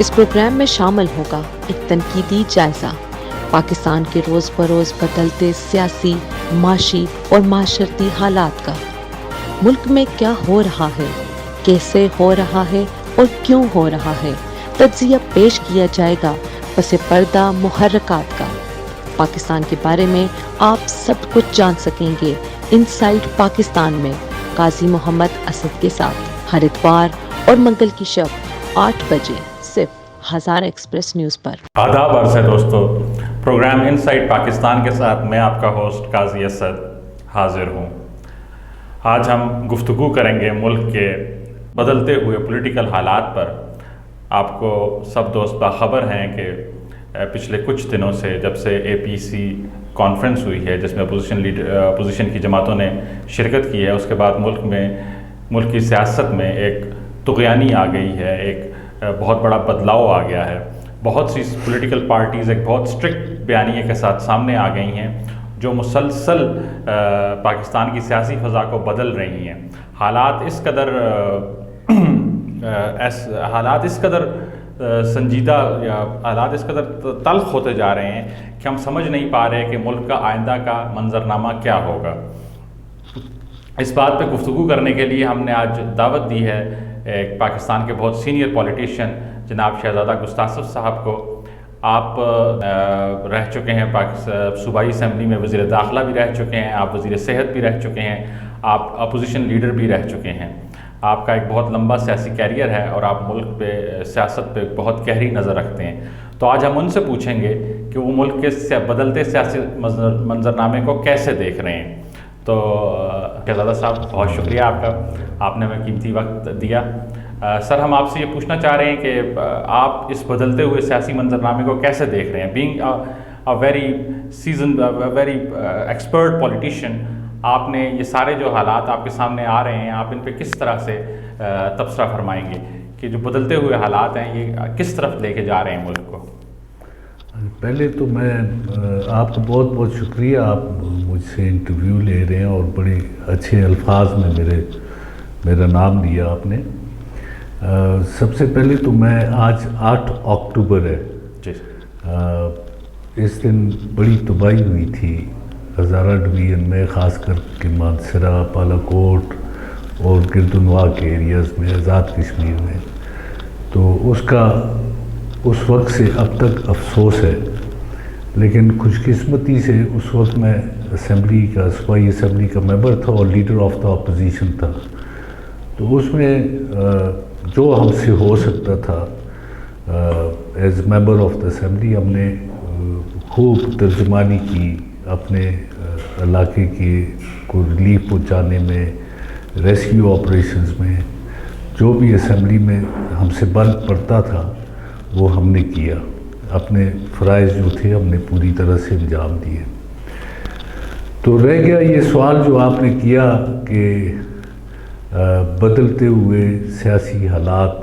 इस प्रोग्राम में शामिल होगा एक तनकीदी जायजा पाकिस्तान के रोज बरोज बदलते सियासी, माशी और माशरती हालात का। मुल्क में क्या हो रहा है, कैसे हो रहा है और क्यों हो रहा है, तज्जिया पेश किया जाएगा पसे पर्दा मुहर्रकात का। पाकिस्तान के बारे में आप सब कुछ जान सकेंगे इनसाइड पाकिस्तान में काजी मोहम्मद असद के साथ हर इतवार और मंगल की शब 8 बजे सिर्फ हज़ार एक्सप्रेस न्यूज़ पर। आदाब अर्ज़ है दोस्तों, प्रोग्राम इनसाइड पाकिस्तान के साथ मैं आपका होस्ट काजी असद हाजिर हूँ। आज हम गुफ्तगू करेंगे मुल्क के बदलते हुए पॉलिटिकल हालात पर। आपको सब दोस्त बाखबर हैं कि पिछले कुछ दिनों से जब से APC कॉन्फ्रेंस हुई है जिसमें अपोजिशन की जमातों ने शिरकत की है, उसके बाद मुल्क की सियासत में एक तुग़यानी आ गई है, एक बहुत बड़ा बदलाव आ गया है। बहुत सी पॉलिटिकल पार्टीज़ एक बहुत स्ट्रिक्ट बयानिए के साथ सामने आ गई हैं जो मुसलसल पाकिस्तान की सियासी फ़ज़ा को बदल रही हैं। हालात इस कदर संजीदा या हालात इस कदर तल्ख़ होते जा रहे हैं कि हम समझ नहीं पा रहे कि मुल्क का आइंदा का मंजरनामा क्या होगा। इस बात पे गुफ्तगू करने के लिए हमने आज दावत दी है एक पाकिस्तान के बहुत सीनियर पॉलिटिशियन जनाब शहजादा गुस्तासफ साहब को। आप रह चुके हैं सूबाई असम्बली में, वज़ीर दाखिला भी रह चुके हैं, आप वज़ीर सेहत भी रह चुके हैं, आप अपोजिशन लीडर भी रह चुके हैं। आपका एक बहुत लंबा सियासी कैरियर है और आप मुल्क पे सियासत पे बहुत गहरी नज़र रखते हैं। तो आज हम उनसे पूछेंगे कि वो मुल्क के बदलते सियासी मंजरनामे को कैसे देख रहे हैं। तो शहजादा साहब, बहुत शुक्रिया आपका, आपने हमें कीमती वक्त दिया। सर, हम आपसे ये पूछना चाह रहे हैं कि आप इस बदलते हुए सियासी मंजरनामे को कैसे देख रहे हैं। Being a very expert politician, आपने ये सारे जो हालात आपके सामने आ रहे हैं, आप इन पे किस तरह से तबसरा फरमाएंगे कि जो बदलते हुए हालात हैं ये किस तरफ लेके जा रहे हैं मुल्क को? पहले तो मैं आपका बहुत बहुत शुक्रिया, आप मुझसे इंटरव्यू ले रहे हैं और बड़े अच्छे अल्फाज में मेरा नाम लिया आपने। सबसे पहले तो मैं आज 8 अक्टूबर है जी, इस दिन बड़ी तबाही हुई थी हज़ारा डिवीज़न में, ख़ास करके मानसरा, बालाकोट और गिरदुनवा के एरियाज़ में, आज़ाद कश्मीर में। तो उसका उस वक्त से अब तक अफसोस है, लेकिन खुशकिस्मती से उस वक्त मैं सूबाई असम्बली का मेंबर था और लीडर ऑफ द अपोजिशन था। तो उसमें जो हमसे हो सकता था as member of the assembly, हमने खूब तर्जुमानी की अपने इलाके को रिलीफ पहुंचाने में, रेस्क्यू ऑपरेशंस में। जो भी असम्बली में हमसे बंद पड़ता था वो हमने किया, अपने फ़राइज़ जो थे हमने पूरी तरह से अंजाम दिए। तो रह गया ये सवाल जो आपने किया कि बदलते हुए सियासी हालात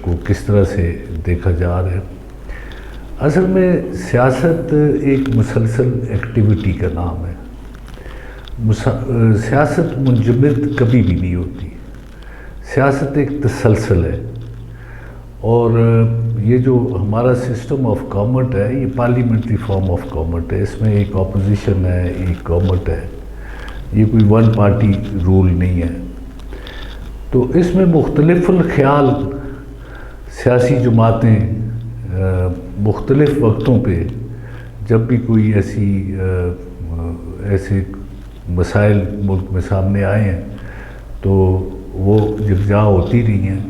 को किस तरह से देखा जा रहा है। असल में सियासत एक मुसलसल एक्टिविटी का नाम है। सियासत मुंजमद कभी भी नहीं होती, सियासत एक तसलसल है। और ये जो हमारा सिस्टम ऑफ गवर्नमेंट है, ये पार्लियामेंट्री फॉर्म ऑफ गवर्नमेंट है। इसमें एक अपोजिशन है, एक गवर्नमेंट है, ये कोई वन पार्टी रूल नहीं है। तो इसमें मुख्तलिफुल ख़याल सियासी जमातें मुख्तलिफ़ वक्तों पे जब भी कोई ऐसे मसाइल मुल्क में सामने आए हैं तो वो यकजा होती रही हैं।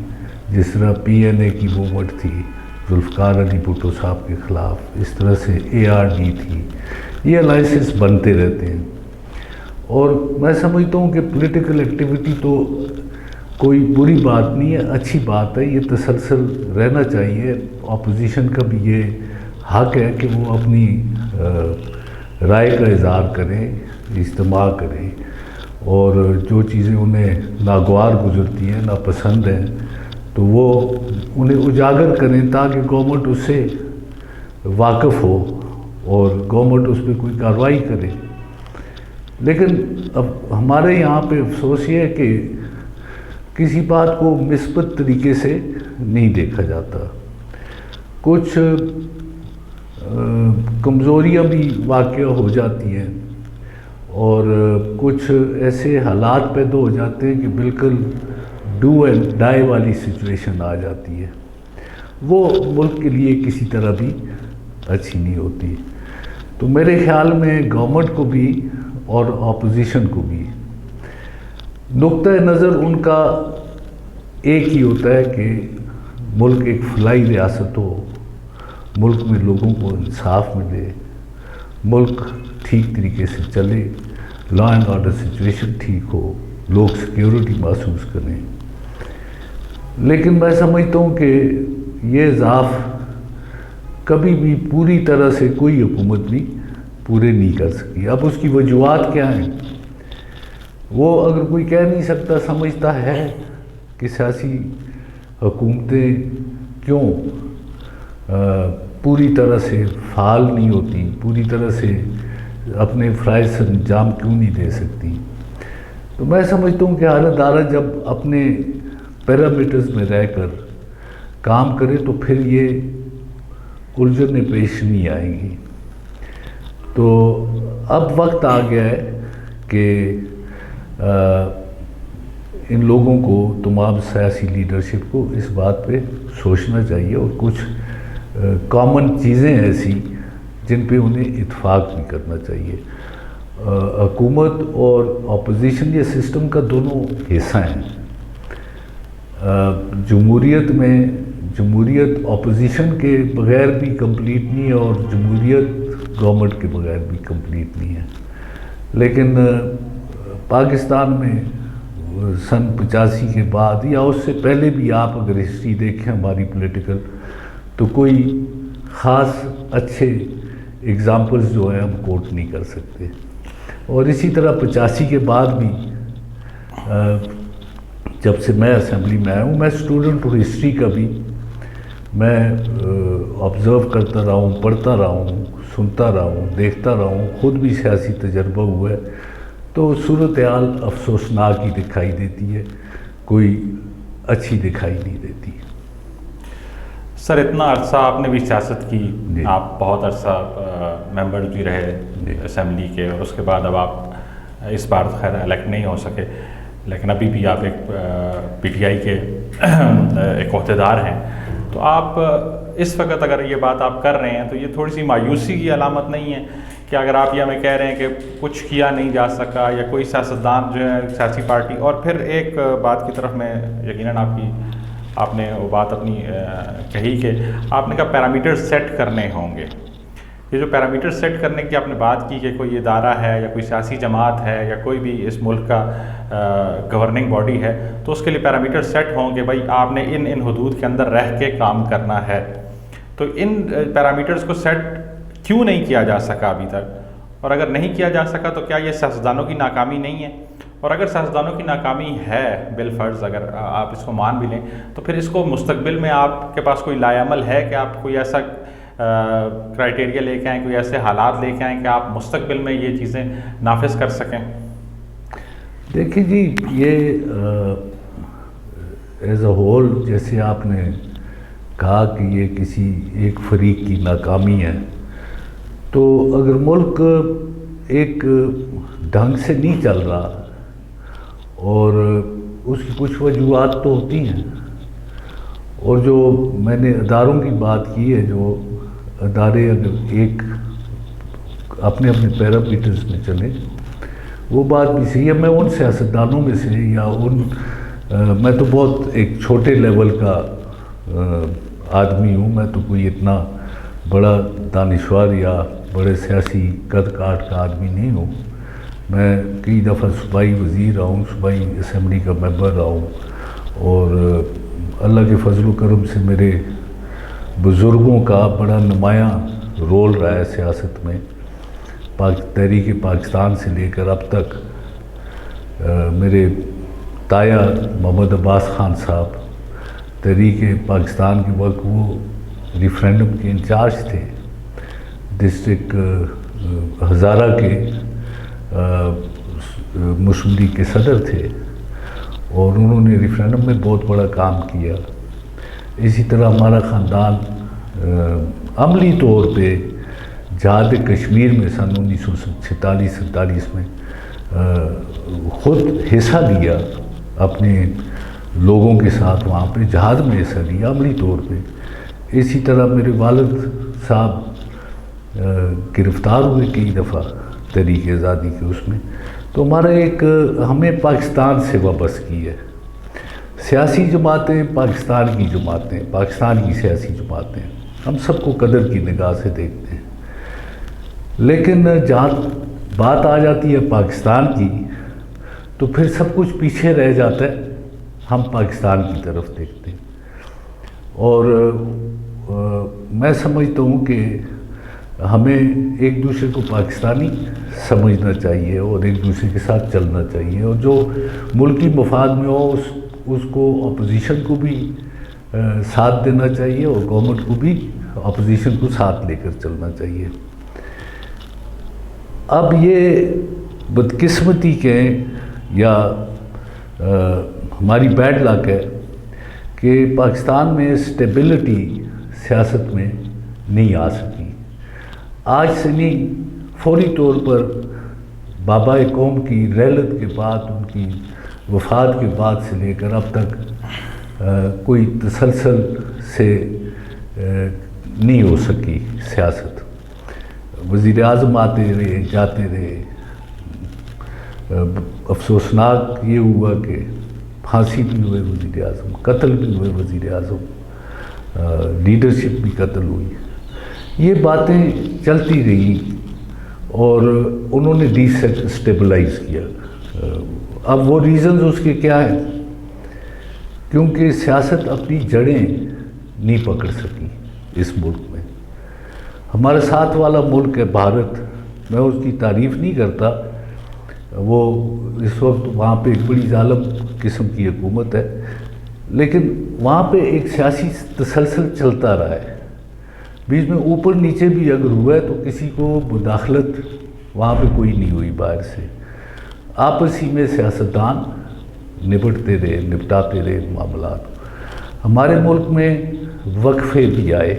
जिस तरह PNA की मूवमेंट थी जुल्फ़िकार अली भुट्टो साहब के ख़िलाफ़, इस तरह से ARD थी, ये अलाइंसेस बनते रहते हैं। और मैं समझता हूँ कि पॉलिटिकल एक्टिविटी तो कोई बुरी बात नहीं है, अच्छी बात है, ये तसलसल रहना चाहिए। अपोजिशन का भी ये हक़ है कि वो अपनी राय का इज़हार करें, इज्तिमा करें, और जो चीज़ें उन्हें नागवार गुजरती हैं, नापसंद हैं, तो वो उन्हें उजागर करें ताकि गवर्नमेंट उससे वाकिफ़ हो और गवर्नमेंट उस पर कोई कार्रवाई करे। लेकिन अब हमारे यहाँ पे अफसोस ये है कि किसी बात को मिस्बत तरीके से नहीं देखा जाता। कुछ कमज़ोरियाँ भी वाक़या हो जाती हैं और कुछ ऐसे हालात पैदा हो जाते हैं कि बिल्कुल डू एंड डाई वाली सिचुएशन आ जाती है। वो मुल्क के लिए किसी तरह भी अच्छी नहीं होती। तो मेरे ख़्याल में गवर्नमेंट को भी और अपोजिशन को भी नुक्ता नज़र उनका एक ही होता है कि मुल्क एक फलाही रियासत हो, मुल्क में लोगों को इंसाफ मिले, मुल्क ठीक तरीके से चले, लॉ एंड ऑर्डर सिचुएशन ठीक हो, लोग सिक्योरिटी महसूस करें। लेकिन मैं समझता हूँ कि ये ज़ाफ़ कभी भी पूरी तरह से कोई हुकूमत भी पूरे नहीं कर सकी। अब उसकी वजूहात क्या हैं वो अगर कोई कह नहीं सकता, समझता है कि सियासी हुकूमतें क्यों पूरी तरह से फ़ाल नहीं होती, पूरी तरह से अपने फ़राइज़ से अंजाम क्यों नहीं दे सकती, तो मैं समझता हूँ कि हर अदारा जब अपने पैरामीटर्स में रहकर काम करे तो फिर ये उलझनें पेश नहीं आएंगी। तो अब वक्त आ गया है कि इन लोगों को, तमाम सियासी लीडरशिप को इस बात पे सोचना चाहिए और कुछ कॉमन चीज़ें ऐसी जिन पे उन्हें इत्फाक भी करना चाहिए। हुकूमत और अपोजिशन ये सिस्टम का दोनों हिस्सा हैं। जमहूरियत में जमहूरियत अपोजिशन के बग़ैर भी कंप्लीट नहीं है और जमहूरियत गवर्नमेंट के बग़ैर भी कंप्लीट नहीं है। लेकिन पाकिस्तान में सन 85 के बाद या उससे पहले भी आप अगर हिस्ट्री देखें हमारी पॉलिटिकल, तो कोई ख़ास अच्छे एग्ज़ाम्पल्स जो हैं हम कोट नहीं कर सकते। और इसी तरह 85 के बाद भी जब से मैं असेंबली में आया हूँ, मैं स्टूडेंट हूँ हिस्ट्री का भी, मैं ऑब्ज़र्व करता रहा हूँ, पढ़ता रहा हूँ, सुनता रहा हूँ, देखता रहा हूँ, ख़ुद भी सियासी तजर्बा हुआ है। तो सूरत हाल अफसोसनाक ही दिखाई देती है, कोई अच्छी दिखाई नहीं देती। सर, इतना अरसा आपने भी सियासत की, आप बहुत अरसा मेंबर भी रहे असेंबली के, और उसके बाद अब आप इस बार खैर इलेक्ट नहीं हो सके, लेकिन अभी भी आप एक पीटीआई के एक ओहदेदार हैं। तो आप इस वक्त अगर ये बात आप कर रहे हैं तो ये थोड़ी सी मायूसी की अलामत नहीं है कि अगर आप ये हमें कह रहे हैं कि कुछ किया नहीं जा सका या कोई सियासतदान जो है सियासी पार्टी, और फिर एक बात की तरफ मैं यकीनन आपने वो बात अपनी कही कि आपने कहा पैरामीटर सेट करने होंगे। ये जो पैरामीटर सेट करने की आपने बात की कि कोई इदारा है या कोई सियासी जमात है या कोई भी इस मुल्क का गवर्निंग बॉडी है, तो उसके लिए पैरामीटर सेट होंगे, भाई आपने इन हदूद के अंदर रह के काम करना है। तो इन पैरामीटर्स को सेट क्यों नहीं किया जा सका अभी तक, और अगर नहीं किया जा सका तो क्या ये सियासतदानों की नाकामी नहीं है? और अगर सियासतदानों की नाकामी है बिलफर्ज, अगर आप इसको मान भी लें, तो फिर इसको मुस्तकबिल में आपके पास कोई लायामल है कि आप कोई ऐसा क्राइटेरिया लेके आएँ, कोई ऐसे हालात लेके आएँ कि आप मुस्तकबिल में ये चीज़ें नाफिज कर सकें? देखिए जी, ये एज अ होल जैसे आपने कहा कि ये किसी एक फरीक की नाकामी है, तो अगर मुल्क एक ढंग से नहीं चल रहा और उसकी कुछ वजूहात तो होती हैं, और जो मैंने अदारों की बात की है, जो अदारे अगर एक अपने अपने पैरामीटर्स में चले, वो बात भी सही है। मैं उन सियासतदानों में से या मैं तो बहुत एक छोटे लेवल का आदमी हूँ, मैं तो कोई इतना बड़ा दानिश्वर या बड़े सियासी कद काठ का आदमी नहीं हूँ। मैं कई दफ़ा सूबाई वज़ीर रहा हूँ, सूबाई असम्बली का मेंबर रहा हूँ, और अल्लाह के फजल व करम से मेरे बुज़ुर्गों का बड़ा नुमायाँ रोल रहा है सियासत में। तहरीक पाकिस्तान से लेकर अब तक मेरे ताया मोहम्मद अब्बास खान साहब तहरीक पाकिस्तान के वक्त वो रेफरेंडम के इंचार्ज थे, डिस्ट्रिक्ट हज़ारा के मुस्लिम लीग के सदर थे, और उन्होंने रेफरेंडम में बहुत बड़ा काम किया। इसी तरह हमारा ख़ानदान अमली तौर पे जहाद कश्मीर में सन 1946-47 में ख़ुद हिस्सा लिया, अपने लोगों के साथ वहाँ पे जहाद में हिस्सा लिया अमली तौर पे। इसी तरह मेरे वालिद साहब गिरफ़्तार हुए कई दफ़ा तहरीक आज़ादी के उसमें। तो हमारा एक हमें पाकिस्तान से वाबस्तगी है। सियासी जमातें पाकिस्तान की जमातें, पाकिस्तान की सियासी जमातें हम सबको कदर की निगाह से देखते हैं, लेकिन जहाँ बात आ जाती है पाकिस्तान की तो फिर सब कुछ पीछे रह जाता है, हम पाकिस्तान की तरफ देखते हैं। और मैं समझता हूँ कि हमें एक दूसरे को पाकिस्तानी समझना चाहिए और एक दूसरे के साथ चलना चाहिए, और जो मुल्की मफाद में हो उसको अपोजिशन को भी साथ देना चाहिए और गवर्नमेंट को भी अपोजिशन को साथ लेकर चलना चाहिए। अब ये बदकिस्मती के या हमारी बैड लक है कि पाकिस्तान में स्टेबिलिटी सियासत में नहीं आ सकी। आज से नहीं, फौरी तौर पर बाबा कौम की रहलत के बाद, उनकी वफ़ात के बाद से लेकर अब तक कोई तसलसल से नहीं हो सकी सियासत। वज़ीर आज़म आते रहे जाते रहे। अफसोसनाक ये हुआ कि फांसी भी हुए वज़ीर आज़म, कत्ल भी हुए वज़ीर आज़म, लीडरशिप भी कत्ल हुई। ये बातें चलती रही और उन्होंने डिस्टेबलाइज किया। अब वो रीज़न्स उसके क्या हैं? क्योंकि सियासत अपनी जड़ें नहीं पकड़ सकी इस मुल्क में। हमारे साथ वाला मुल्क है भारत, मैं उसकी तारीफ़ नहीं करता, वो इस वक्त वहाँ पे एक बड़ी जालिम किस्म की हुकूमत है, लेकिन वहाँ पे एक सियासी तसलसल चलता रहा है। बीच में ऊपर नीचे भी अगर हुआ है तो किसी को मुदाखलत वहाँ पे कोई नहीं हुई बाहर से। आपसी में सियासतदान निपटाते रहे मामलात। हमारे मुल्क में वक्फे भी आए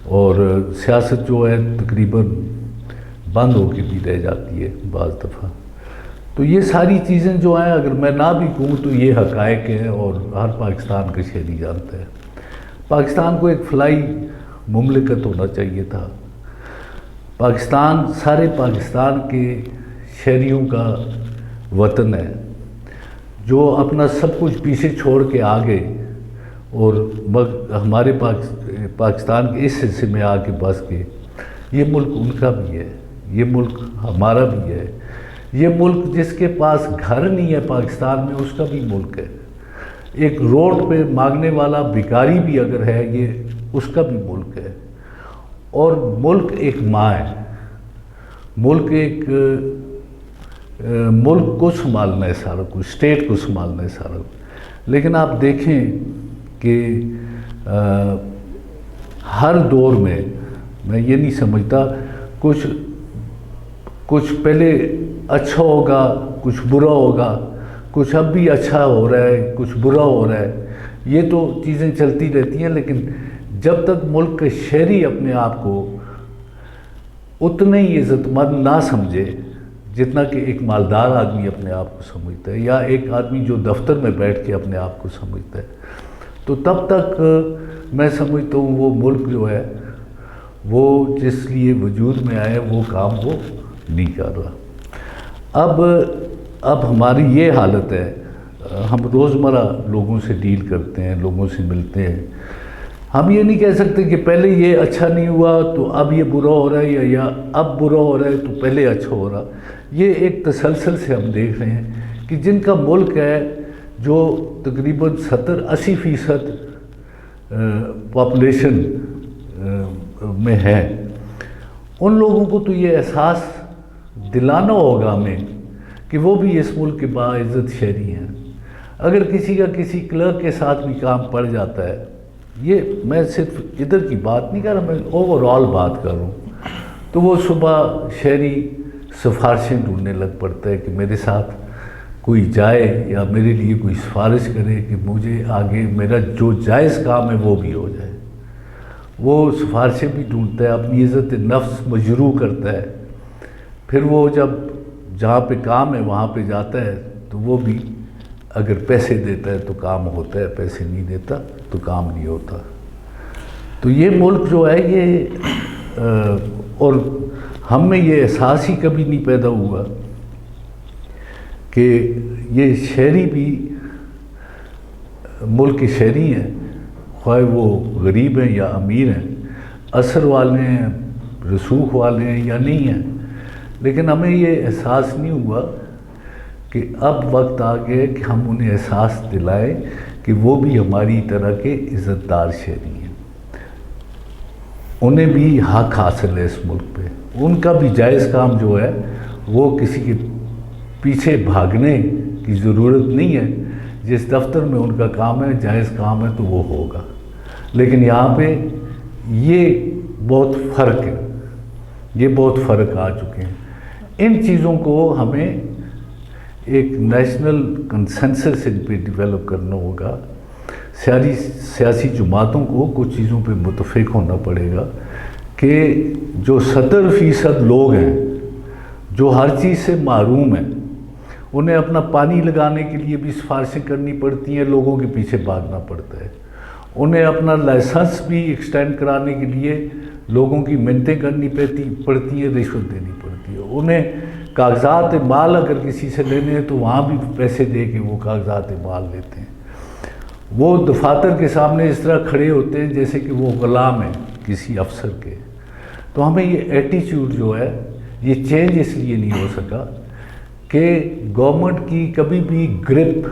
और सियासत जो है तकरीबन बंद होके भी रह जाती है बाज़ दफ़ा। तो ये सारी चीज़ें जो हैं, अगर मैं ना भी कहूँ तो ये हक़ाइक़ हैं और हर पाकिस्तान का शहरी जानता है। पाकिस्तान को एक फलाई मुमलिकत होना चाहिए था। पाकिस्तान सारे पाकिस्तान के शहरियों का वतन है, जो अपना सब कुछ पीछे छोड़ के आ गए और हमारे पाकिस्तान के इस हिस्से में आके बस गए। ये मुल्क उनका भी है, ये मुल्क हमारा भी है। ये मुल्क जिसके पास घर नहीं है पाकिस्तान में, उसका भी मुल्क है। एक रोड पे मांगने वाला भिखारी भी अगर है, ये उसका भी मुल्क है। और मुल्क एक माँ है, मुल्क को संभालना है सारा कुछ, स्टेट को संभालना है सारा कुछ। लेकिन आप देखें कि हर दौर में मैं ये नहीं समझता कुछ पहले अच्छा होगा, कुछ बुरा होगा, कुछ अब भी अच्छा हो रहा है, कुछ बुरा हो रहा है। ये तो चीज़ें चलती रहती हैं, लेकिन जब तक मुल्क के शहरी अपने आप को उतने ही इज़्ज़तमंद ना समझे जितना कि एक मालदार आदमी अपने आप को समझता है, या एक आदमी जो दफ्तर में बैठ के अपने आप को समझता है, तो तब तक मैं समझता हूँ वो मुल्क जो है वो जिस लिए वजूद में आए वो काम वो नहीं कर रहा। अब हमारी ये हालत है, हम रोज़मर्रा लोगों से डील करते हैं, लोगों से मिलते हैं। हम ये नहीं कह सकते कि पहले ये अच्छा नहीं हुआ तो अब ये बुरा हो रहा है, या अब बुरा हो रहा है तो पहले अच्छा हो रहा। ये एक तसलसल से हम देख रहे हैं कि जिनका मुल्क है जो तकरीबन 70-80% पॉपुलेशन में है, उन लोगों को तो ये एहसास दिलाना होगा हमें कि वो भी इस मुल्क के बाइज़्ज़त शहरी हैं। अगर किसी का किसी क्लर्क के साथ भी काम पड़ जाता है, ये मैं सिर्फ इधर की बात नहीं कर रहा, मैं ओवरऑल बात कर रहा हूँ, तो वो सुबह शहरी सिफारिशें ढूंढने लग पड़ता है कि मेरे साथ कोई जाए या मेरे लिए कोई सिफारिश करे कि मुझे आगे मेरा जो जायज़ काम है वो भी हो जाए। वो सिफारिशें भी ढूंढता है, अपनी इज़्ज़त नफ्स मजरू करता है, फिर वो जब जहाँ पे काम है वहाँ पे जाता है तो वो भी अगर पैसे देता है तो काम होता है, पैसे नहीं देता तो काम नहीं होता। तो ये मुल्क जो है ये और हम में ये एहसास ही कभी नहीं पैदा हुआ कि ये शहरी भी मुल्क के शहरी हैं, ख्वाह वो गरीब हैं या अमीर हैं, असर वाले हैं, रसूख वाले हैं या नहीं हैं, लेकिन हमें ये एहसास नहीं हुआ कि अब वक्त आ गया कि हम उन्हें एहसास दिलाएं कि वो भी हमारी तरह के इज़्ज़तदार शहरी हैं, उन्हें भी हक हासिल है इस मुल्क पे, उनका भी जायज़ काम जो है वो किसी के पीछे भागने की ज़रूरत नहीं है। जिस दफ्तर में उनका काम है, जायज़ काम है, तो वो होगा। लेकिन यहाँ पे ये बहुत फ़र्क है, ये बहुत फ़र्क आ चुके हैं। इन चीज़ों को हमें एक नेशनल कंसेंसस इन पे डेवलप करना होगा। सारी सियासी जमातों को कुछ चीज़ों पे मुतफ़िक होना पड़ेगा कि जो 70% लोग हैं जो हर चीज़ से महरूम हैं, उन्हें अपना पानी लगाने के लिए भी सिफारिशें करनी पड़ती हैं, लोगों के पीछे भागना पड़ता है, उन्हें अपना लाइसेंस भी एक्सटेंड कराने के लिए लोगों की मिन्नतें करनी पड़ती हैं, रिश्वत देनी पड़ती है, उन्हें कागजात माल अगर किसी से लेने हैं तो वहाँ भी पैसे दे के वो कागजात माल लेते हैं। वो दफातर के सामने इस तरह खड़े होते हैं जैसे कि वो ग़ुलाम हैं किसी अफसर के। तो हमें ये एटीट्यूड जो है ये चेंज इसलिए नहीं हो सका कि गवर्नमेंट की कभी भी ग्रिप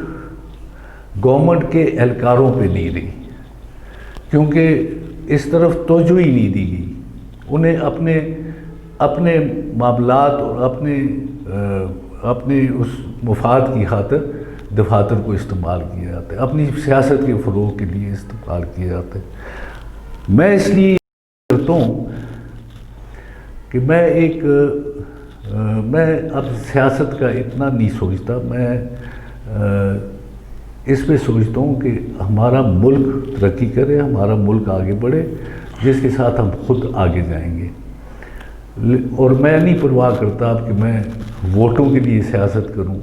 गवर्नमेंट के एहलकारों पे नहीं रही, क्योंकि इस तरफ तवज्जो ही नहीं दी गई। उन्हें अपने मामलात और अपने उस मुफाद की खातिर दफातर को इस्तेमाल किया जाता है, अपनी सियासत के फ़रोग़ के लिए इस्तेमाल किया जाता है। मैं इसलिए करता हूँ कि मैं अब सियासत का इतना नहीं सोचता, मैं इस पे सोचता हूँ कि हमारा मुल्क तरक्की करे, हमारा मुल्क आगे बढ़े, जिसके साथ हम खुद आगे जाएंगे। और मैं नहीं परवाह करता अब कि मैं वोटों के लिए सियासत करूं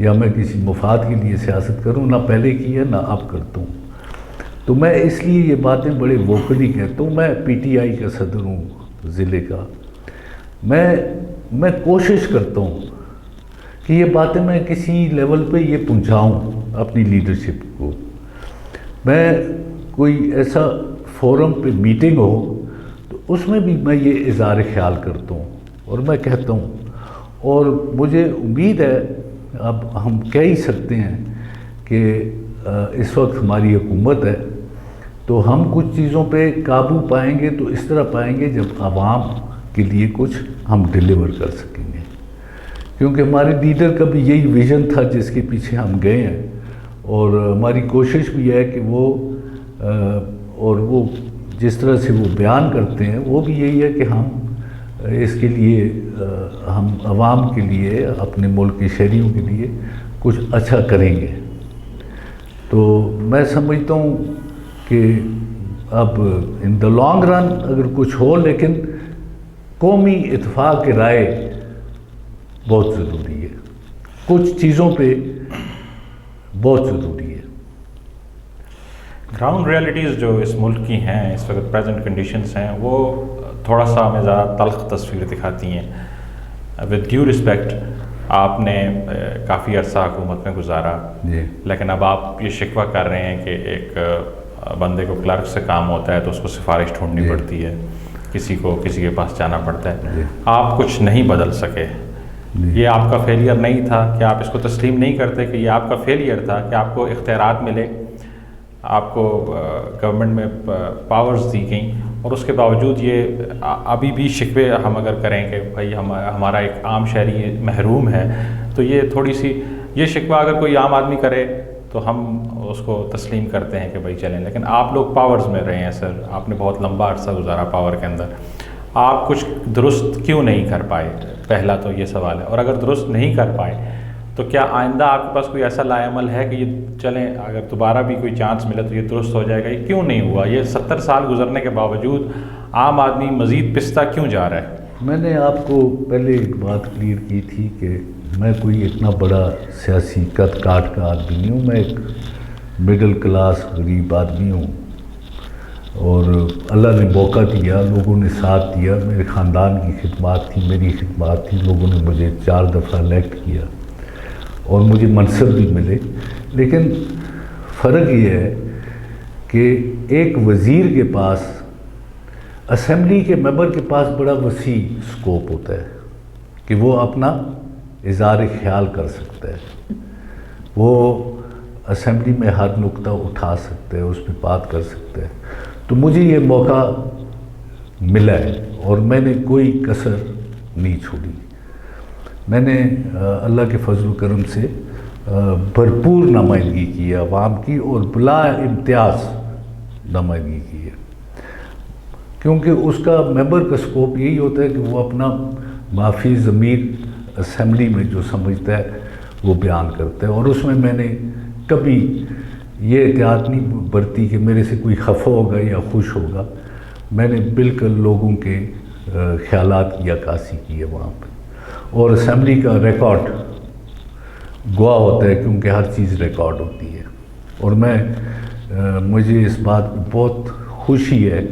या मैं किसी मुफाद के लिए सियासत करूं, ना पहले की है ना अब करता हूं। तो मैं इसलिए ये बातें बड़े वोकली कहता हूँ। मैं पीटीआई का सदर हूँ ज़िले का। मैं कोशिश करता हूँ कि ये बातें मैं किसी लेवल पे ये पहुँचाऊँ अपनी लीडरशिप को। मैं कोई ऐसा फोरम पे मीटिंग हो तो उसमें भी मैं ये इज़हार ख्याल करता हूँ और मैं कहता हूँ, और मुझे उम्मीद है अब हम कह ही सकते हैं कि इस वक्त हमारी हुकूमत है, तो हम कुछ चीज़ों पे काबू पाएंगे तो इस तरह पाएंगे जब आवाम के लिए कुछ हम डिलीवर कर सकेंगे। क्योंकि हमारे लीडर का भी यही विज़न था जिसके पीछे हम गए हैं, और हमारी कोशिश भी है कि वो जिस तरह से वो बयान करते हैं वो भी यही है कि हम इसके लिए हम आवाम के लिए, अपने मुल्क के शहरियों के लिए कुछ अच्छा करेंगे। तो मैं समझता हूँ कि अब इन द लॉन्ग रन अगर कुछ हो, लेकिन कौमी इत्तेफाक की राय बहुत ज़रूरी है, कुछ चीज़ों पे बहुत ज़रूरी है। ग्राउंड रियलिटीज़ जो इस मुल्क की हैं, इस वक्त प्रेजेंट कंडीशंस हैं, वो थोड़ा सा हमें ज़्यादा तल्ख़ तस्वीर दिखाती हैं। विद ड्यू रिस्पेक्ट, आपने काफ़ी अरसा हुकूमत में गुजारा, लेकिन अब आप ये शिकवा कर रहे हैं कि एक बंदे को क्लर्क से काम होता है तो उसको सिफारिश ढूंढनी पड़ती है, किसी के पास जाना पड़ता है, आप कुछ नहीं बदल सके। ये आपका फेलियर नहीं था कि आप इसको तस्लीम नहीं करते कि ये आपका फेलियर था कि आपको इख्तियारात मिले, आपको गवर्नमेंट में पावर्स दी गई, और उसके बावजूद ये अभी भी शिकवे हम अगर करें कि भाई हमारा एक आम शहरी महरूम है, तो ये थोड़ी सी ये शिकवा अगर कोई आम आदमी करे तो हम उसको तस्लीम करते हैं कि भाई चलें। लेकिन आप लोग पावर्स में रहे हैं सर, आपने बहुत लंबा अरसा गुजारा पावर के अंदर, आप कुछ दुरुस्त क्यों नहीं कर पाए? पहला तो ये सवाल है। और अगर दुरुस्त नहीं कर पाए तो क्या आइंदा आपके पास कोई ऐसा लाएमल है कि ये चलें, अगर दोबारा भी कोई चांस मिले तो ये दुरुस्त हो जाएगा? ये क्यों नहीं हुआ? ये 70 साल गुजरने के बावजूद आम आदमी मज़ीद पिसता क्यों जा रहा है? मैंने आपको पहले एक बात क्लियर की थी कि मैं कोई इतना बड़ा सियासी कद काट का आदमी नहीं हूँ। मैं एक मिडिल क्लास गरीब आदमी हूँ और अल्लाह ने मौका दिया, लोगों ने साथ दिया, मेरे ख़ानदान की खिदमत थी, मेरी खिदमत थी, लोगों ने मुझे 4 दफ़ा इलेक्ट किया और मुझे मनसब भी मिले। लेकिन फ़र्क ये है कि एक वज़ीर के पास, असेंबली के मेंबर के पास बड़ा वसी स्कोप होता है कि वो अपना इज़हार ख्याल कर सकता है, वो असेंबली में हर नुक्ता उठा सकते हैं, उस पर बात कर सकते हैं। तो मुझे ये मौका मिला है और मैंने कोई कसर नहीं छोड़ी। मैंने अल्लाह के फजल करम से भरपूर नुमाइंदगी की है अवाम की और बिला इम्तियाज़ नुमाइंदगी की है, क्योंकि उसका मेंबर का स्कोप यही होता है कि वो अपना माफ़ी ज़मीर असेंबली में जो समझता है वो बयान करता है। और उसमें मैंने कभी ये एहतियात नहीं बरती कि मेरे से कोई खफा होगा या खुश होगा। मैंने बिल्कुल लोगों के ख्यालात की अक्कासी की है वहाँ पर। और असेंबली का रिकॉर्ड गवाह होता है, क्योंकि हर चीज़ रिकॉर्ड होती है। और मुझे इस बात की बहुत खुशी है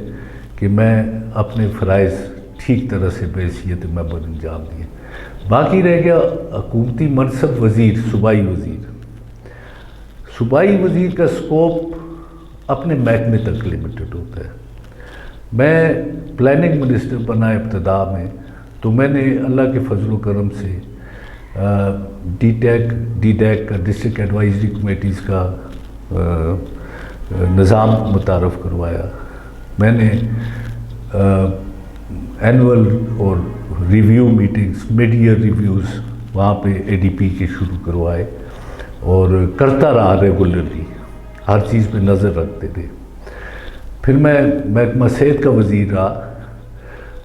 कि मैं अपने फ़राइज़ ठीक तरह से बहैसियत मेंबर अंजाम दिए। बाकी रह गया हुकूमती मनसब वज़ीर, सूबाई वज़ीर। सूबाई वज़ीर का स्कोप अपने महकमे तक लिमिटेड होता है। मैं प्लानिंग मिनिस्टर बना इब्तदा में, तो मैंने अल्लाह के फजल करम से डीटैक का, डिस्ट्रिक्ट एडवाइजरी कमेटीज़ का निज़ाम मुतारफ़ करवाया। मैंने एनुअल और review meetings, mid year reviews वहाँ पे एडीपी के शुरू करवाए और करता रहा रेगुलरली, हर चीज़ पे नज़र रखते थे। फिर मैं महकमा सेहत का वज़ीर रहा।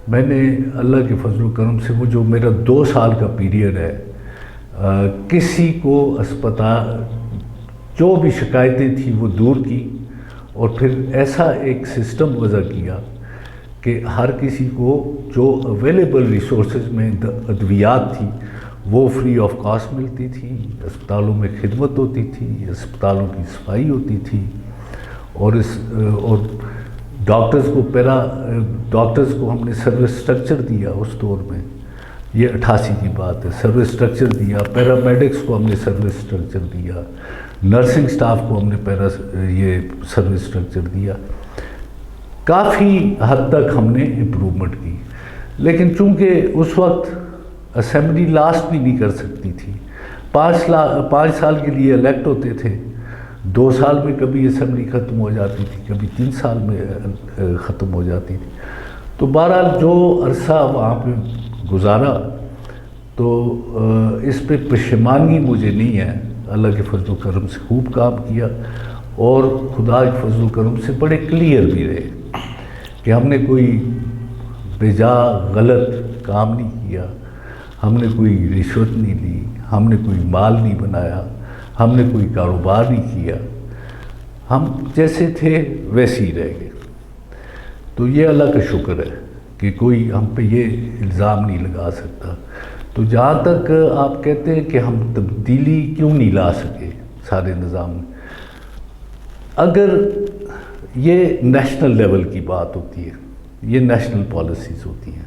मैंने अल्लाह के फजल करम से वो जो मेरा 2 साल का पीरियड है, किसी को अस्पताल जो भी शिकायतें थी वो दूर की और फिर ऐसा एक सिस्टम वज़ा किया कि हर किसी को जो अवेलेबल रिसोर्सेज में अद्वियात थी वो फ्री ऑफ कॉस्ट मिलती थी, अस्पतालों में खिदमत होती थी, अस्पतालों की सफाई होती थी। और डॉक्टर्स को हमने सर्विस स्ट्रक्चर दिया उस दौर में, ये 88 की बात है। सर्विस स्ट्रक्चर दिया, पैरामेडिक्स को हमने सर्विस स्ट्रक्चर दिया, नर्सिंग स्टाफ को हमने ये सर्विस स्ट्रक्चर दिया। काफ़ी हद तक हमने इम्प्रूवमेंट की। लेकिन चूँकि उस वक्त असेंबली लास्ट भी नहीं कर सकती थी, 5 साल के लिए इलेक्ट होते थे, 2 साल में कभी असेंबली ख़त्म हो जाती थी, कभी 3 साल में ख़त्म हो जाती थी। तो बहरहाल जो अरसा वहाँ पे गुजारा, तो इस पे पशेमानगी मुझे नहीं है। अल्लाह के फजल करम से खूब काम किया और खुदा के फजल करम से बड़े क्लियर भी रहे कि हमने कोई बेजा गलत काम नहीं किया, हमने कोई रिश्वत नहीं ली, हमने कोई माल नहीं बनाया, हमने कोई कारोबार नहीं किया, हम जैसे थे वैसे ही रह गए। तो ये अल्लाह का शुक्र है कि कोई हम पे ये इल्ज़ाम नहीं लगा सकता। तो जहाँ तक आप कहते हैं कि हम तब्दीली क्यों नहीं ला सके सारे निज़ाम में, अगर ये नेशनल लेवल की बात होती है, ये नेशनल पॉलिसीज़ होती हैं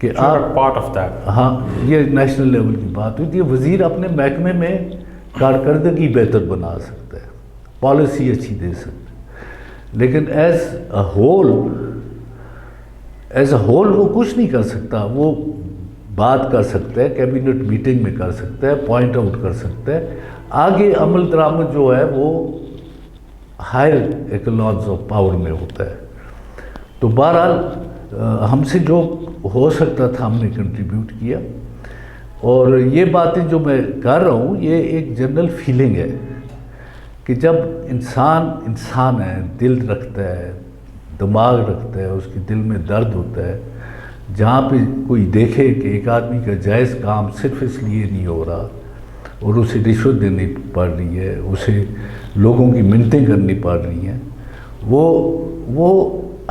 कि आप पार्ट ऑफ दैट, हाँ, ये नेशनल लेवल की बात होती है। वज़ीर अपने महकमे में कारकर्दगी बेहतर बना सकता है, पॉलिसी अच्छी दे सकता है, लेकिन एज अ होल वो कुछ नहीं कर सकता। वो बात कर सकता है, कैबिनेट मीटिंग में कर सकता है, पॉइंट आउट कर सकता है, आगे अमल दरामद जो है वो हायर इकोलॉन्स ऑफ पावर में होता है। तो बहरहाल हमसे जो हो सकता था हमने कंट्रीब्यूट किया। और ये बातें जो मैं कर रहा हूँ, ये एक जनरल फीलिंग है कि जब इंसान है, दिल रखता है, दिमाग रखता है, उसके दिल में दर्द होता है, जहाँ पे कोई देखे कि एक आदमी का जायज़ काम सिर्फ इसलिए नहीं हो रहा और उसे रिश्वत देनी पड़ रही है, उसे लोगों की मिन्नतें करनी पड़ रही हैं, वो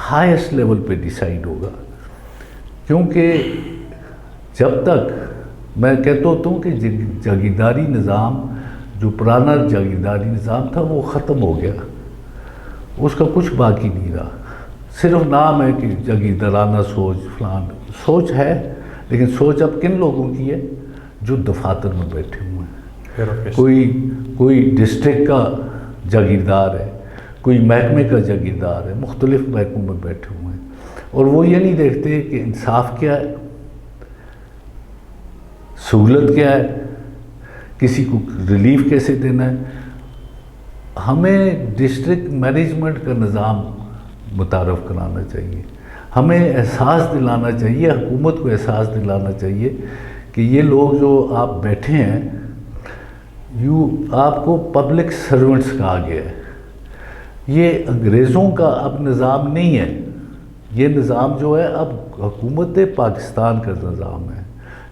हाईएस्ट लेवल पे डिसाइड होगा। क्योंकि जब तक मैं कहता होता हूँ कि जागीरदारी निज़ाम, जो पुराना जागीरदारी निज़ाम था, वो ख़त्म हो गया, उसका कुछ बाकी नहीं रहा। सिर्फ नाम है कि जागीरदाराना सोच, फलान सोच है, लेकिन सोच अब किन लोगों की है? जो दफातर में बैठे हुए हैं। कोई डिस्ट्रिक्ट का जागीरदार है, कोई महकमे का जागीरदार है, मुख्तलिफ महकमों में बैठे हुए हैं, और वो ये नहीं देखते कि इंसाफ क्या है, सहूलत क्या है, किसी को रिलीफ कैसे देना है। हमें डिस्ट्रिक्ट मैनेजमेंट का निज़ाम मुतारफ़ कराना चाहिए, हमें एहसास दिलाना चाहिए, हुकूमत को एहसास दिलाना चाहिए कि ये लोग जो आप बैठे हैं, आपको पब्लिक सर्वेंट्स कहा गया है। ये अंग्रेज़ों का अब निज़ाम नहीं है, ये निज़ाम जो है अब हुकूमत पाकिस्तान का निज़ाम है,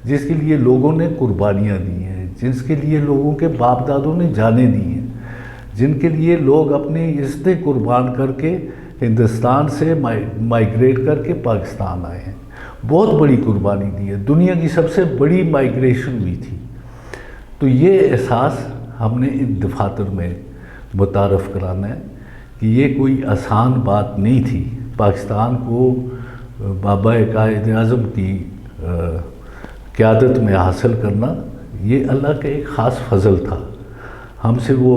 जिसके लिए लोगों ने कुर्बानियाँ दी हैं, जिसके लिए लोगों के बाप दादों ने जानें दी हैं, जिनके लिए लोग अपनी इज़्ज़तें कुर्बान करके हिंदुस्तान से माइग्रेट करके पाकिस्तान आए हैं। बहुत बड़ी कुर्बानी दी है, दुनिया की सबसे बड़ी माइग्रेशन हुई थी। तो ये एहसास हमने इन दफातर में मुतारफ़ कराना है कि ये कोई आसान बात नहीं थी। पाकिस्तान को बाबा कायद आज़म की क़यादत में हासिल करना, ये अल्लाह का एक ख़ास फ़ज़ल था। हमसे वो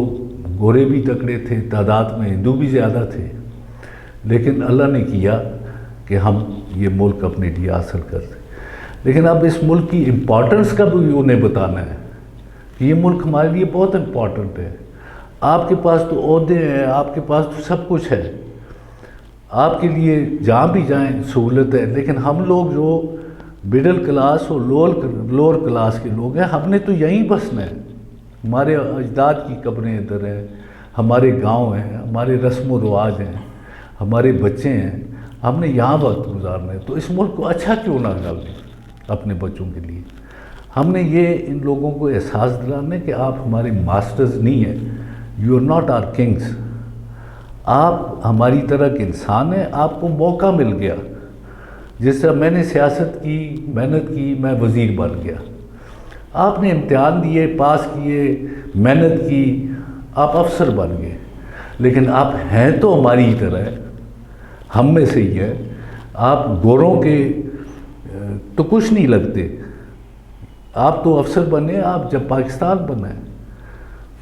गोरे भी तकड़े थे, तादाद में हिंदू भी ज़्यादा थे, लेकिन अल्लाह ने किया कि हम ये मुल्क अपने लिए हासिल कर सकें। लेकिन अब इस मुल्क की इम्पॉर्टेंस का भी उन्हें बताना है कि ये मुल्क हमारे लिए बहुत इम्पॉर्टेंट है। आपके पास तो ओहदे हैं, आपके पास तो सब कुछ है, आपके लिए जहाँ भी जाएं सहूलत है, लेकिन हम लोग जो मिडिल क्लास और लोअर क्लास के लोग हैं, हमने तो यहीं बसना है। हमारे अजदाद की कब्रें इधर हैं, हमारे गांव हैं, हमारे रस्म व रिवाज हैं, हमारे बच्चे हैं, हमने यहाँ वक्त गुजारना है। तो इस मुल्क को अच्छा क्यों ना कर दें अपने बच्चों के लिए। हमने ये इन लोगों को एहसास दिलाना है कि आप हमारे मास्टर्स नहीं हैं, you are not our kings, आप हमारी तरह के इंसान हैं, आपको मौका मिल गया। जिस तरह मैंने सियासत की, मेहनत की, मैं वज़ीर बन गया, आपने इम्तिहान दिए, पास किए, मेहनत की, आप अफसर बन गए, लेकिन आप हैं तो हमारी ही तरह है, हम में से ही है। आप गोरों के तो कुछ नहीं लगते, आप तो अफसर बने, आप जब पाकिस्तान बना है।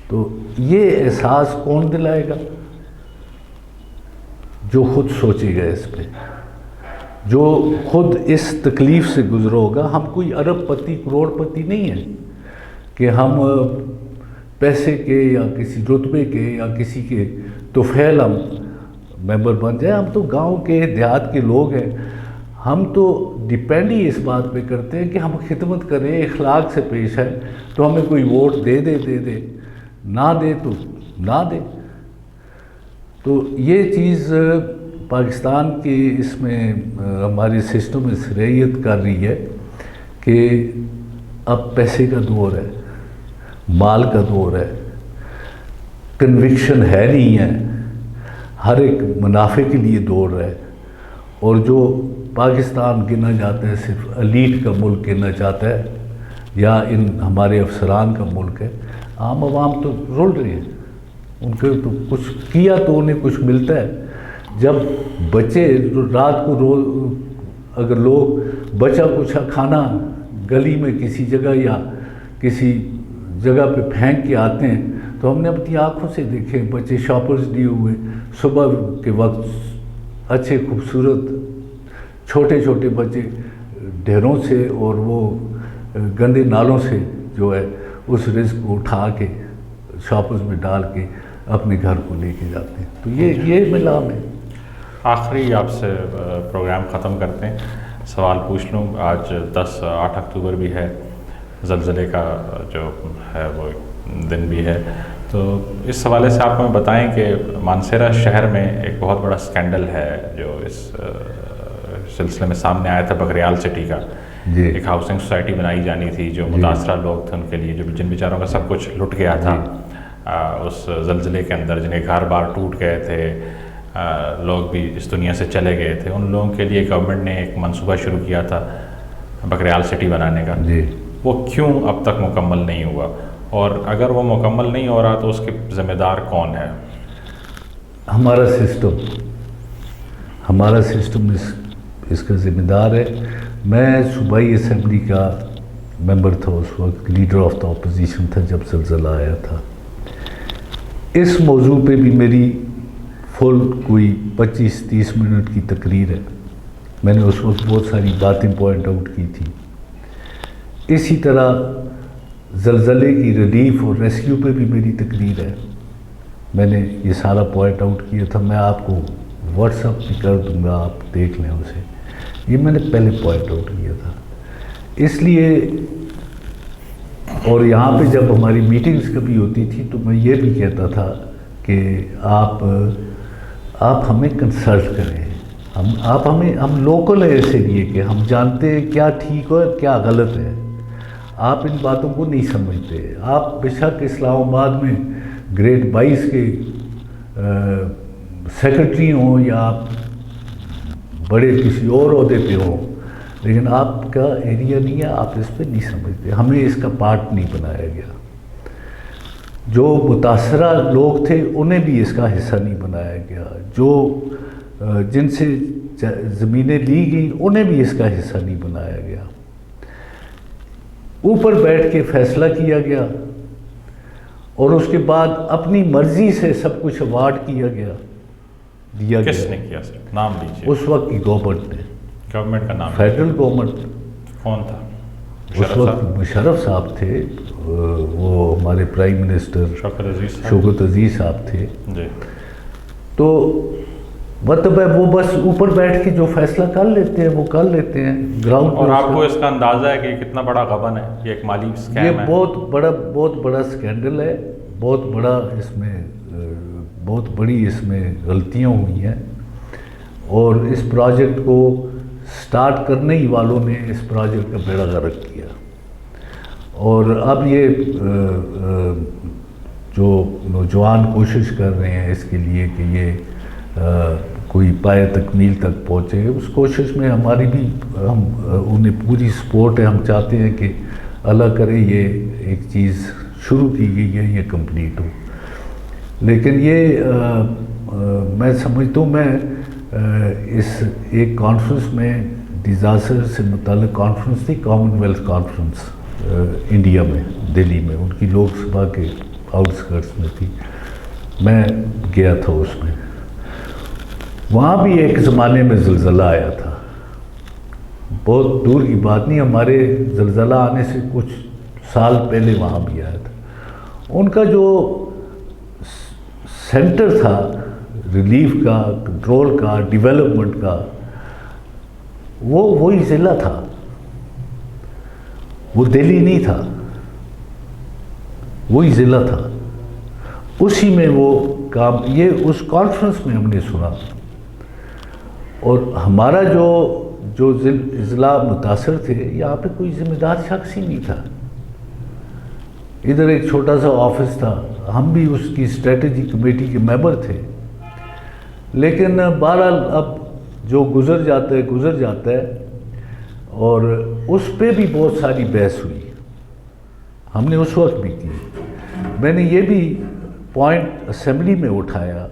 तो ये एहसास कौन दिलाएगा? जो खुद सोचेगा इस पे, जो खुद इस तकलीफ़ से गुजरा होगा। हम कोई अरबपति करोड़पति नहीं है कि हम पैसे के या किसी रुतबे के या किसी के तुफैल हम मेंबर बन जाए। हम तो गांव के देहात के लोग हैं, हम तो डिपेंड ही इस बात पे करते हैं कि हम खिदमत करें, इखलाक से पेश है। तो हमें कोई वोट दे दे, ना दे तो ना दे। तो ये चीज़ पाकिस्तान के इसमें हमारे सिस्टम में सरैयत कर रही है कि अब पैसे का दौर है, माल का दौर है, कन्विक्शन है नहीं है, हर एक मुनाफे के लिए दौड़ रहा है। और जो पाकिस्तान गिना जाता है सिर्फ एलीट का मुल्क गिना जाता है, या इन हमारे अफसरान का मुल्क है, आम आवाम तो रुल रही है। उनके तो कुछ किया तो उन्हें कुछ मिलता है। जब बच्चे रात को रोज अगर लोग बचा कुछ खाना गली में किसी जगह या किसी जगह पे फेंक के आते हैं, तो हमने अपनी आँखों से देखे बच्चे शॉपर्स दिए हुए सुबह के वक्त, अच्छे खूबसूरत छोटे छोटे बच्चे ढेरों से और वो गंदे नालों से जो है उस रिस्क को उठा के शॉपर्स में डाल के अपने घर को लेके जाते हैं। तो ये मिलाम है। आखिरी आपसे प्रोग्राम ख़त्म करते हैं, सवाल पूछ लूँ। आज 8 अक्टूबर भी है, ज़लज़ले का जो है वो दिन भी है, तो इस हवाले से आप हमें बताएं कि मानसेरा शहर में एक बहुत बड़ा स्कैंडल है जो इस सिलसिले में सामने आया था बकरियाल सिटी का, जी। एक हाउसिंग सोसाइटी बनाई जानी थी, जो मुतासरा लोग थे उनके लिए, जो जिन बेचारों का सब कुछ लुट गया था उस ज़लज़ले के अंदर, जिन्हें घर बार टूट गए थे, लोग भी इस दुनिया से चले गए थे, उन लोगों के लिए गवर्नमेंट ने एक मंसूबा शुरू किया था बकरियाल सिटी बनाने का। जी। वो क्यों अब तक मुकम्मल नहीं हुआ, और अगर वो मुकम्मल नहीं हो रहा तो उसके ज़िम्मेदार कौन है? हमारा सिस्टम इसका ज़िम्मेदार है। मैं सूबाई असम्बली का मेंबर था उस वक्त, लीडर ऑफ द अपोजिशन था जब ज़लज़ला आया था। इस मौजू पे भी मेरी फुल कोई 25-30 मिनट की तकरीर है। मैंने उस वक्त बहुत सारी बातें पॉइंट आउट की थी। इसी तरह ज़लज़ले की रिलीफ और रेस्क्यू पे भी मेरी तकरीर है। मैंने ये सारा पॉइंट आउट किया था। मैं आपको व्हाट्सएप भी कर दूंगा, आप देख लें उसे। ये मैंने पहले पॉइंट आउट किया था। इसलिए, और यहाँ पे जब हमारी मीटिंग्स कभी होती थी तो मैं ये भी कहता था कि आप हमें कंसल्ट करें, हम लोकल है, इसलिए कि हम जानते हैं क्या ठीक है क्या गलत है। आप इन बातों को नहीं समझते। आप बेशक इस्लामाबाद में ग्रेड 22 के सेक्रेटरी हों या आप बड़े किसी और ओहदे पे हों, लेकिन आपका एरिया नहीं है, आप इस पर नहीं समझते। हमें इसका पार्ट नहीं बनाया गया। जो मुतासरा लोग थे उन्हें भी इसका हिस्सा नहीं बनाया गया। जो जिनसे ज़मीनें ली गई उन्हें भी इसका हिस्सा नहीं बनाया गया। ऊपर बैठ के फैसला किया गया और उसके बाद अपनी मर्जी से सब कुछ अवार्ड किया गया, दिया गया। किसने किया सर? नाम लीजिए। उस वक्त की गवर्नमेंट ने। गवर्नमेंट का नाम? Federal government. कौन था? उस वक्त मुशर्रफ साहब थे, वो हमारे प्राइम मिनिस्टर शौकत अजीज़ साहब थे जी। तो मतलब है वो बस ऊपर बैठ के जो फैसला कर लेते हैं वो कर लेते हैं ग्राउंड। और आपको इसका अंदाज़ा है कि कितना बड़ा गबन है, ये एक माली स्कैम है? ये बहुत बड़ा स्कैंडल है। बहुत बड़ी इसमें गलतियाँ हुई हैं और इस प्रोजेक्ट को स्टार्ट करने ही वालों ने इस प्रोजेक्ट का बेड़ा गर्क किया। और अब ये जो नौजवान कोशिश कर रहे हैं इसके लिए कि ये कोई पाए तकमील तक पहुँचे, उस कोशिश में हमारी भी हम उन्हें पूरी सपोर्ट है। हम चाहते हैं कि अल्लाह करे ये एक चीज़ शुरू की गई है ये कंप्लीट हो। लेकिन ये मैं समझता हूँ, मैं इस एक कॉन्फ्रेंस में डिज़ास्टर से मुताल्लिक़ कॉन्फ्रेंस थी, कॉमनवेल्थ कॉन्फ्रेंस इंडिया में, दिल्ली में, उनकी लोकसभा के आउटस्कर्ट्स में थी। मैं गया था उसमें। वहाँ भी एक ज़माने में ज़लज़ला आया था, बहुत दूर की बात नहीं, हमारे ज़लज़ला आने से कुछ साल पहले वहाँ भी आया था। उनका जो सेंटर था रिलीफ का, कंट्रोल का, डेवलपमेंट का, वो वही ज़िला था, वो दिल्ली नहीं था, वही ज़िला था। उसी में वो काम, ये उस कॉन्फ्रेंस में हमने सुना। और हमारा जो ज़िला मुतासर थे, यहाँ पे कोई ज़िम्मेदार शख्स ही नहीं था। इधर एक छोटा सा ऑफिस था, हम भी उसकी स्ट्रेटजी कमेटी के मेंबर थे। लेकिन बहरहाल अब जो गुज़र जाता है और उस पे भी बहुत सारी बहस हुई, हमने उस वक्त भी की। मैंने ये भी पॉइंट असेंबली में उठाया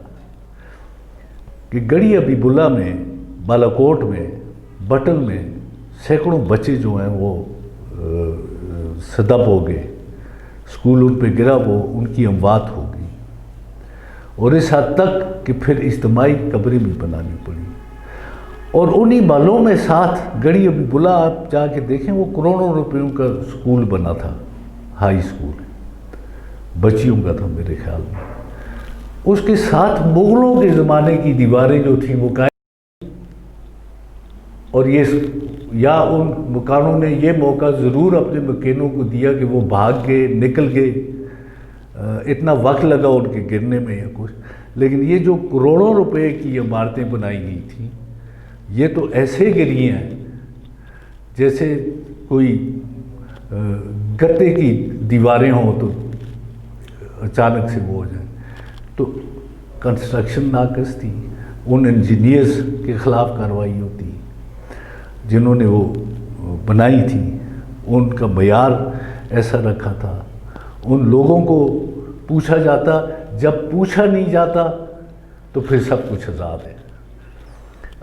कि गढ़ी अबीबुल्ला में, बालाकोट में, बटल में सैकड़ों बच्चे जो हैं वो सदब हो गए, स्कूल उन पे गिरा, वो उनकी अमवात हो गई। और इस हद तक कि फिर इज्तिमाई कब्रें भी बनानी पड़ी। और उन्हीं मालों में साथ गढ़ी अबीबुल्ला, आप जाके देखें, वो करोड़ों रुपयों का स्कूल बना था, हाई स्कूल बच्चियों का था मेरे ख्याल में। उसके साथ मुग़लों के ज़माने की दीवारें जो थी वो और ये, या उन मकानों ने ये मौका ज़रूर अपने मकीनों को दिया कि वो भाग गए, निकल गए, इतना वक्त लगा उनके गिरने में या कुछ। लेकिन ये जो करोड़ों रुपए की इमारतें बनाई गई थी, ये तो ऐसे गिरी हैं जैसे कोई गत्ते की दीवारें हों तो अचानक से वो हो जाए। तो कंस्ट्रक्शन नाकस थी, उन इंजीनियर्स के ख़िलाफ़ कार्रवाई होती जिन्होंने वो बनाई थी, उनका मयार ऐसा रखा था, उन लोगों को पूछा जाता, जब पूछा नहीं जाता तो फिर सब कुछ आज़ाद है।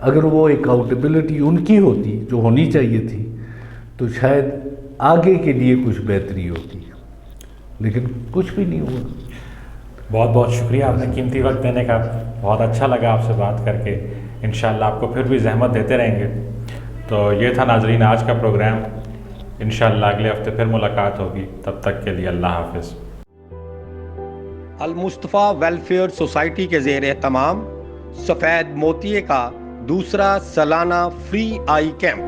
अगर वो अकाउंटेबिलिटी उनकी होती जो होनी चाहिए थी तो शायद आगे के लिए कुछ बेहतरी होती, लेकिन कुछ भी नहीं हुआ। बहुत बहुत शुक्रिया आपने कीमती वक्त देने का, बहुत अच्छा लगा आपसे बात करके। इंशाल्लाह आपको फिर भी ज़हमत देते रहेंगे। तो ये था नाजरीन आज का प्रोग्राम। इंशाल्लाह अगले हफ्ते फिर मुलाकात होगी, तब तक के लिए अल्लाह हाफिज़। अल मुस्तफ़ा वेलफेयर सोसाइटी के ज़ेर एहतमाम सफ़ेद मोतिये का दूसरा सालाना फ्री आई कैंप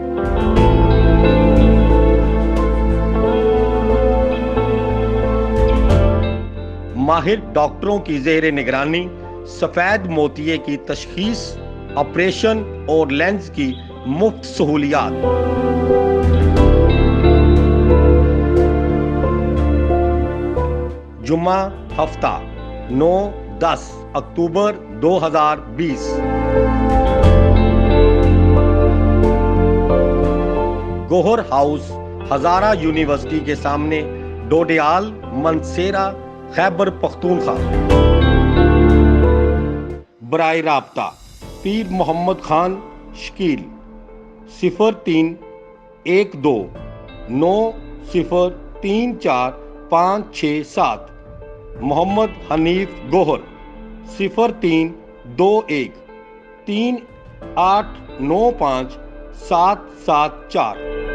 माहिर डॉक्टरों की ज़ेर निगरानी सफ़ेद मोतिये की तशखीस, ऑपरेशन और लेंस की मुफ्त सहूलियात। जुम्मा हफ्ता 9-10 अक्टूबर 2020। गोहर हाउस, हजारा यूनिवर्सिटी के सामने, डोडियाल, मनसेरा, खैबर पख्तूनख्वा। बराए राब्ता पीर मोहम्मद खान शकील 031290345667, मोहम्मद हनीफ गोहर 032138957774।